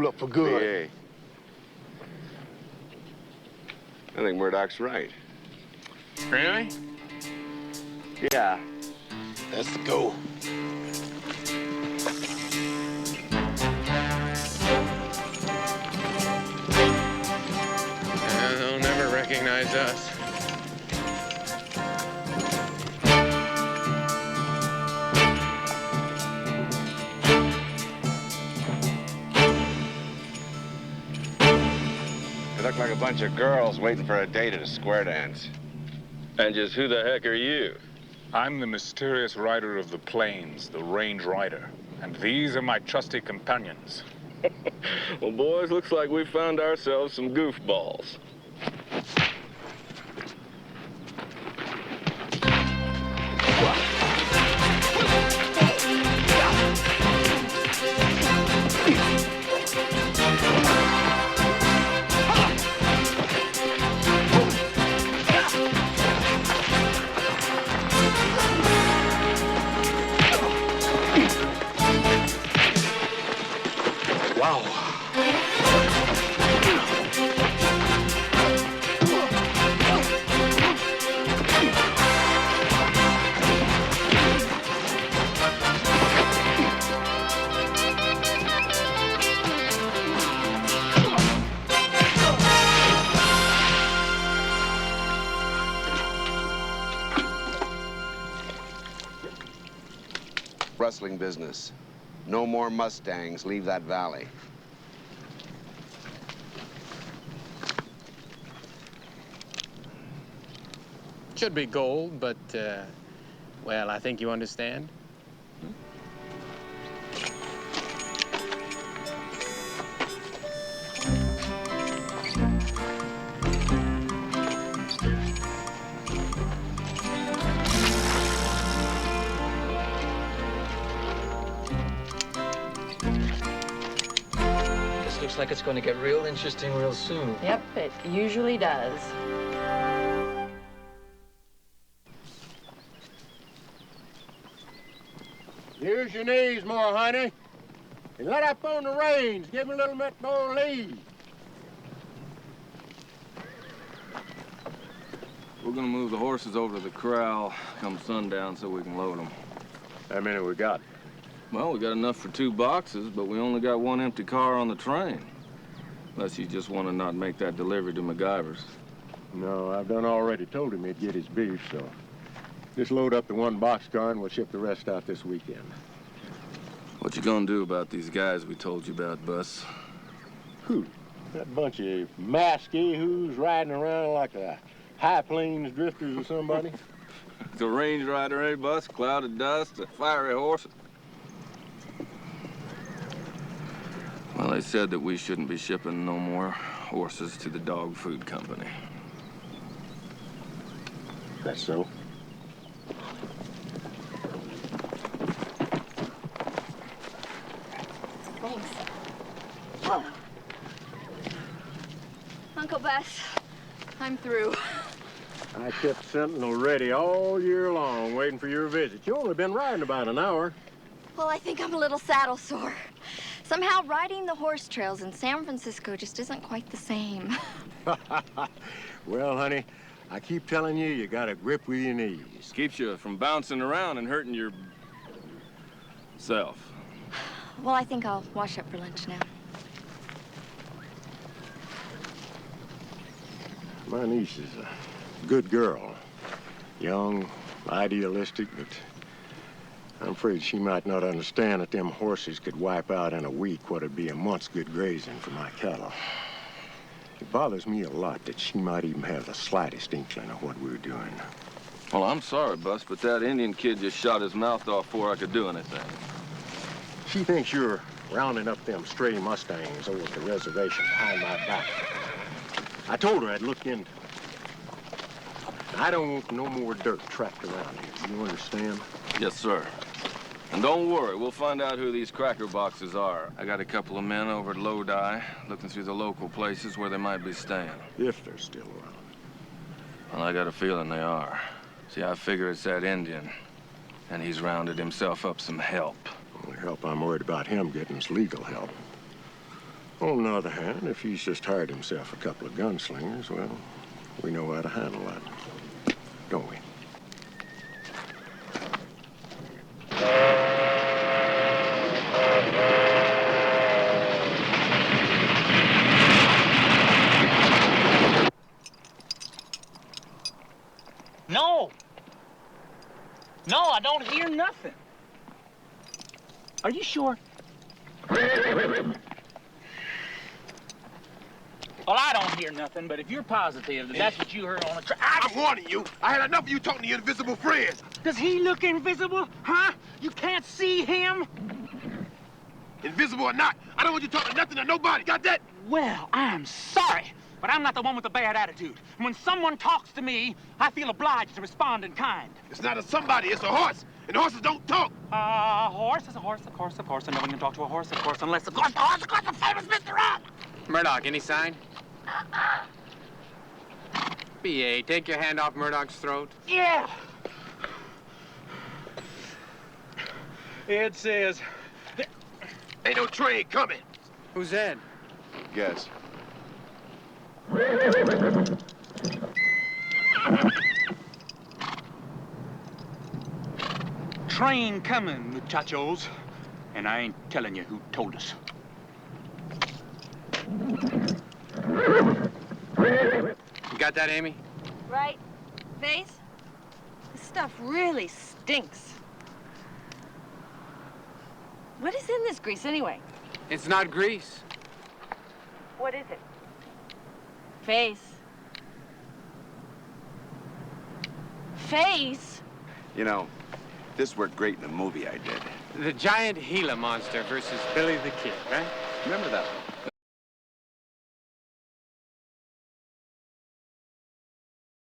school up for good. I think Murdoch's right. Really? Yeah. Let's go. They'll never recognize us. They look like a bunch of girls waiting for a date at a square dance. And just who the heck are you? I'm the mysterious rider of the plains, the Range Rider. And these are my trusty companions. Well, boys, looks like we found ourselves some goofballs. Rustling business. No more Mustangs leave that valley. Should be gold, but, well, I think you understand. Looks like it's going to get real interesting real soon. Yep, it usually does. Use your knees more, honey. And let up on the reins. Give me a little bit more lead. We're gonna move the horses over to the corral come sundown so we can load them. How many we got? Well, we got enough for 2 boxes, but we only got 1 empty car on the train. Unless you just want to not make that delivery to MacGyver's. No, I've done already told him he'd get his beef, so just load up the 1 boxcar and we'll ship the rest out this weekend. What you gonna do about these guys we told you about, Bus? Who? That bunch of masky who's riding around like a high plains drifters or somebody? The Range Rider, eh, Bus? Cloud of dust, a fiery horse. Well, they said that we shouldn't be shipping no more horses to the dog food company. That's so. Thanks. Oh. Uncle Bess, I'm through. I kept Sentinel ready all year long, waiting for your visit. You only been riding about an hour. Well, I think I'm a little saddle sore. Somehow riding the horse trails in San Francisco just isn't quite the same. Well, honey, I keep telling you, you got a grip with your knees. Keeps you from bouncing around and hurting your self. Well, I think I'll wash up for lunch now. My niece is a good girl. Young, idealistic, but I'm afraid she might not understand that them horses could wipe out in a week what'd be a month's good grazing for my cattle. It bothers me a lot that she might even have the slightest inkling of what we're doing. Well, I'm sorry, Bus, but that Indian kid just shot his mouth off before I could do anything. She thinks you're rounding up them stray Mustangs over at the reservation behind my back. I told her I'd look into it. I don't want no more dirt trapped around here. You understand? Yes, sir. And don't worry, we'll find out who these cracker boxes are. I got a couple of men over at Lodi looking through the local places where they might be staying. If they're still around. Well, I got a feeling they are. See, I figure it's that Indian, and he's rounded himself up some help. The only help I'm worried about him getting is legal help. On the other hand, if he's just hired himself a couple of gunslingers, well, we know how to handle that, don't we? No! No, I don't hear nothing. Are you sure? Well, I don't hear nothing, but if you're positive that that's what you heard on the track... I'm warning you. I had enough of you talking to your invisible friends. Does he look invisible, huh? You can't see him? Invisible or not, I don't want you talking nothing to nobody. Got that? Well, I'm sorry, but I'm not the one with the bad attitude. When someone talks to me, I feel obliged to respond in kind. It's not a somebody, it's a horse. And horses don't talk. A horse is a horse, of course, and no one can talk to a horse, of course, unless, of course, the horse, of course, the famous Mr. Rat. Murdoch, any sign? B.A., take your hand off Murdoch's throat. Yeah. It says... Ain't no train coming. Who's that? Guess. Train coming, muchachos. And I ain't telling you who told us. You got that, Amy? Right. Face? This stuff really stinks. What is in this grease, anyway? It's not grease. What is it? Face. Face? You know, this worked great in the movie I did. The giant Gila monster versus Billy the Kid, right? Remember that one?